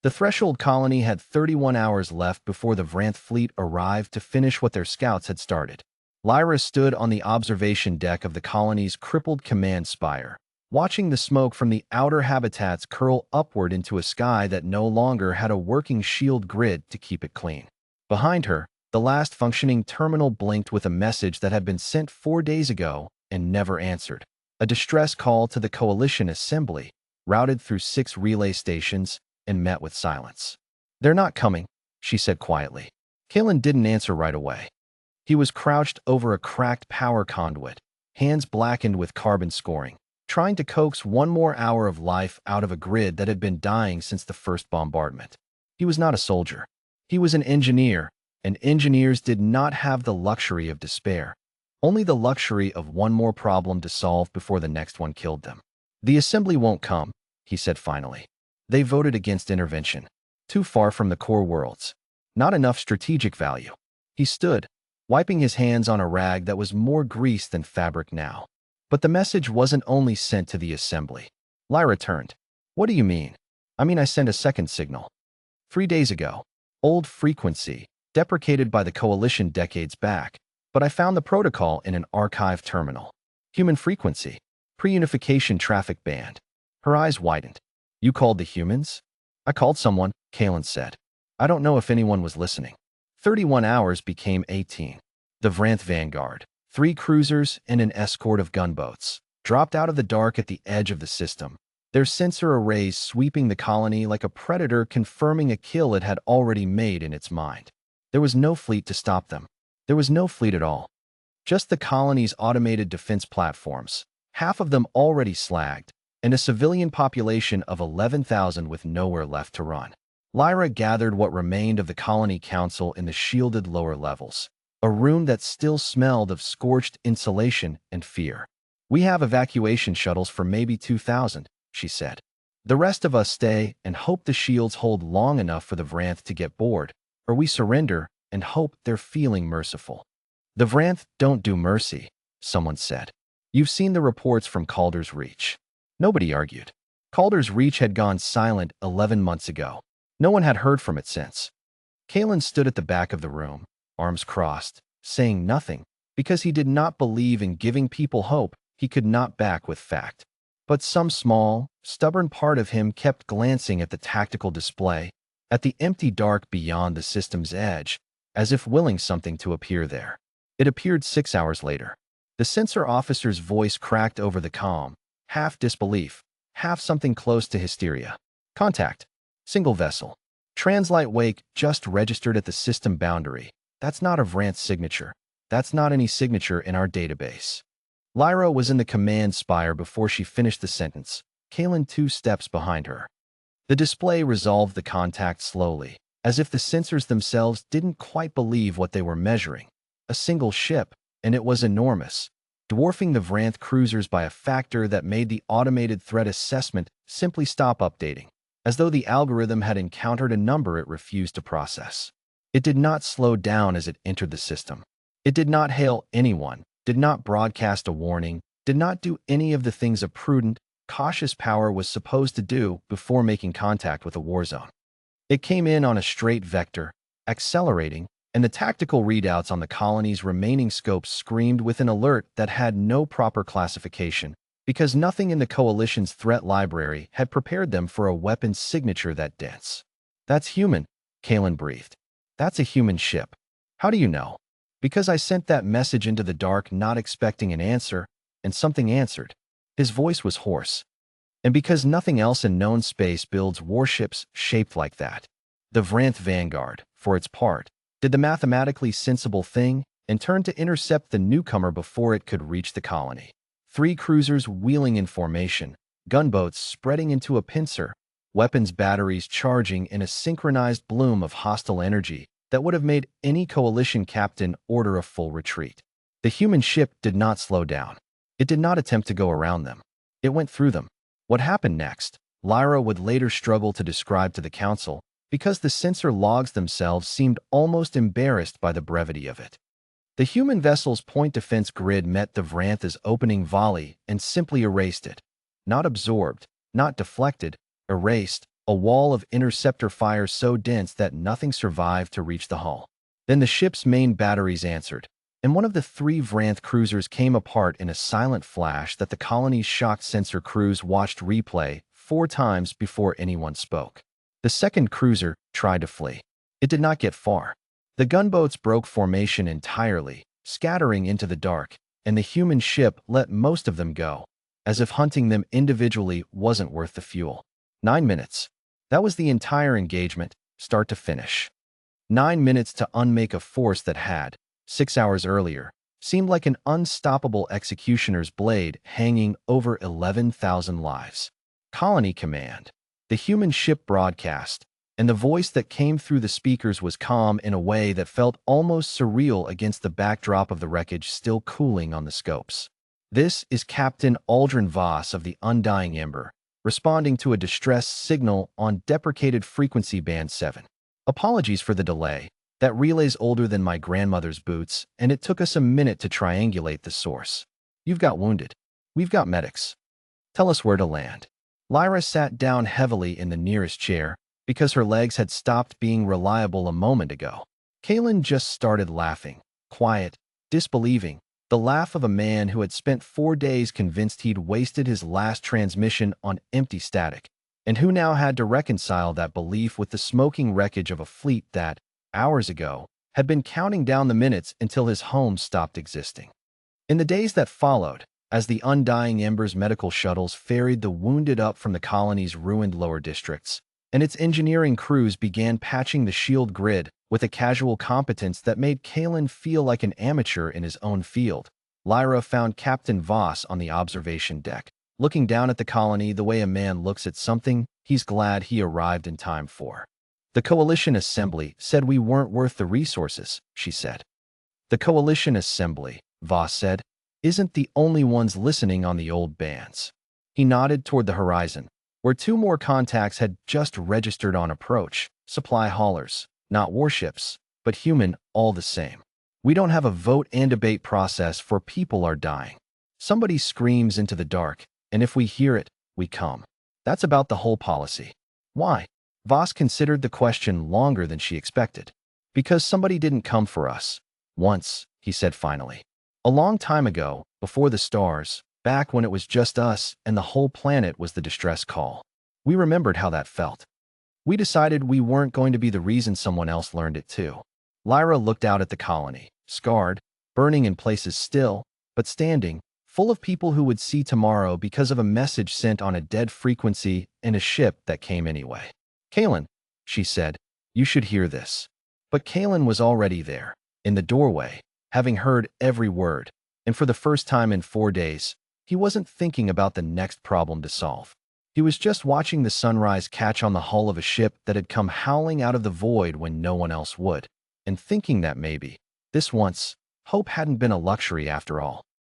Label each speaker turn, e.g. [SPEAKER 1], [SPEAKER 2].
[SPEAKER 1] The Threshold colony had 31 hours left before the Vranth fleet arrived to finish what their scouts had started. Lyra stood on the observation deck of the colony's crippled command spire, watching the smoke from the outer habitats curl upward into a sky that no longer had a working shield grid to keep it clean. Behind her, the last functioning terminal blinked with a message that had been sent 4 days ago and never answered. A distress call to the Coalition Assembly, routed through 6 relay stations, and met with silence. "They're not coming," she said quietly. Kalen didn't answer right away. He was crouched over a cracked power conduit, hands blackened with carbon scoring, trying to coax one more hour of life out of a grid that had been dying since the first bombardment. He was not a soldier. He was an engineer, and engineers did not have the luxury of despair, only the luxury of one more problem to solve before the next one killed them. "The assembly won't come," he said finally. "They voted against intervention. Too far from the core worlds. Not enough strategic value." He stood, wiping his hands on a rag that was more grease than fabric now. But the message wasn't only sent to the assembly. Lyra turned. "What do you mean?" "I mean I sent a second signal. 3 days ago. Old frequency, deprecated by the Coalition decades back, but I found the protocol in an archive terminal. Human frequency. Pre-unification traffic band." Her eyes widened. "You called the humans?" "I called someone," Kalen said. "I don't know if anyone was listening." 31 hours became 18. The Vranth Vanguard, 3 cruisers and an escort of gunboats, dropped out of the dark at the edge of the system, their sensor arrays sweeping the colony like a predator confirming a kill it had already made in its mind. There was no fleet to stop them. There was no fleet at all. Just the colony's automated defense platforms, half of them already slagged, and a civilian population of 11,000 with nowhere left to run. Lyra gathered what remained of the colony council in the shielded lower levels, a room that still smelled of scorched insulation and fear. "We have evacuation shuttles for maybe 2,000, she said. "The rest of us stay and hope the shields hold long enough for the Vranth to get bored, or we surrender and hope they're feeling merciful." "The Vranth don't do mercy," someone said. "You've seen the reports from Calder's Reach." Nobody argued. Calder's Reach had gone silent 11 months ago. No one had heard from it since. Kalen stood at the back of the room, arms crossed, saying nothing, because he did not believe in giving people hope he could not back with fact. But some small, stubborn part of him kept glancing at the tactical display, at the empty dark beyond the system's edge, as if willing something to appear there. It appeared 6 hours later. The sensor officer's voice cracked over the comm, half disbelief, half something close to hysteria. "Contact. Single vessel. Translight wake just registered at the system boundary. That's not a Vranth signature. That's not any signature in our database." Lyra was in the command spire before she finished the sentence, Kalen 2 steps behind her. The display resolved the contact slowly, as if the sensors themselves didn't quite believe what they were measuring. A single ship, and it was enormous, dwarfing the Vranth cruisers by a factor that made the automated threat assessment simply stop updating, as though the algorithm had encountered a number it refused to process. It did not slow down as it entered the system. It did not hail anyone, did not broadcast a warning, did not do any of the things a prudent, cautious power was supposed to do before making contact with a war zone. It came in on a straight vector, accelerating, and the tactical readouts on the colony's remaining scopes screamed with an alert that had no proper classification, because nothing in the Coalition's threat library had prepared them for a weapon's signature that dense. "That's human," Kalen breathed. "That's a human ship." "How do you know?" "Because I sent that message into the dark not expecting an answer, and something answered." His voice was hoarse. "And because nothing else in known space builds warships shaped like that." The Vranth Vanguard, for its part, did the mathematically sensible thing and turned to intercept the newcomer before it could reach the colony. 3 cruisers wheeling in formation, gunboats spreading into a pincer, weapons batteries charging in a synchronized bloom of hostile energy that would have made any Coalition captain order a full retreat. The human ship did not slow down. It did not attempt to go around them. It went through them. What happened next, Lyra would later struggle to describe to the Council, because the sensor logs themselves seemed almost embarrassed by the brevity of it. The human vessel's point defense grid met the Vrantha's opening volley and simply erased it. Not absorbed, not deflected, erased, a wall of interceptor fire so dense that nothing survived to reach the hull. Then the ship's main batteries answered, and one of the 3 Vranth cruisers came apart in a silent flash that the colony's shock sensor crews watched replay 4 times before anyone spoke. The second cruiser tried to flee. It did not get far. The gunboats broke formation entirely, scattering into the dark, and the human ship let most of them go, as if hunting them individually wasn't worth the fuel. 9 minutes. That was the entire engagement, start to finish. 9 minutes to unmake a force that had, 6 hours earlier, seemed like an unstoppable executioner's blade hanging over 11,000 lives. Colony Command. The human ship broadcast, and the voice that came through the speakers was calm in a way that felt almost surreal against the backdrop of the wreckage still cooling on the scopes. This is Captain Aldrin Voss of the Undying Ember, responding to a distress signal on deprecated frequency band 7. Apologies for the delay. That relay's older than my grandmother's boots, and it took us a minute to triangulate the source. You've got wounded. We've got medics. Tell us where to land. Lyra sat down heavily in the nearest chair, because her legs had stopped being reliable a moment ago. Kalen just started laughing, quiet, disbelieving, the laugh of a man who had spent 4 days convinced he'd wasted his last transmission on empty static, and who now had to reconcile that belief with the smoking wreckage of a fleet that, hours ago, had been counting down the minutes until his home stopped existing. In the days that followed, as the Undying Ember's medical shuttles ferried the wounded up from the colony's ruined lower districts, and its engineering crews began patching the shield grid with a casual competence that made Kalen feel like an amateur in his own field, Lyra found Captain Voss on the observation deck, looking down at the colony the way a man looks at something he's glad he arrived in time for. The Coalition Assembly said we weren't worth the resources, she said. The Coalition Assembly, Voss said, isn't the only ones listening on the old bands. He nodded toward the horizon, where 2 more contacts had just registered on approach, supply haulers, not warships, but human all the same. We don't have a vote and debate process for people are dying. Somebody screams into the dark, and if we hear it, we come. That's about the whole policy. Why? Voss considered the question longer than she expected. Because somebody didn't come for us. Once, he said finally. A long time ago, before the stars, back when it was just us and the whole planet was the distress call. We remembered how that felt. We decided we weren't going to be the reason someone else learned it too. Lyra looked out at the colony, scarred, burning in places still, but standing, full of people who would see tomorrow because of a message sent on a dead frequency in a ship that came anyway. Kalen, she said, you should hear this. But Kalen was already there, in the doorway, having heard every word, and for the first time in 4 days, he wasn't thinking about the next problem to solve. He was just watching the sunrise catch on the hull of a ship that had come howling out of the void when no one else would, and thinking that maybe, this once, hope hadn't been a luxury after all.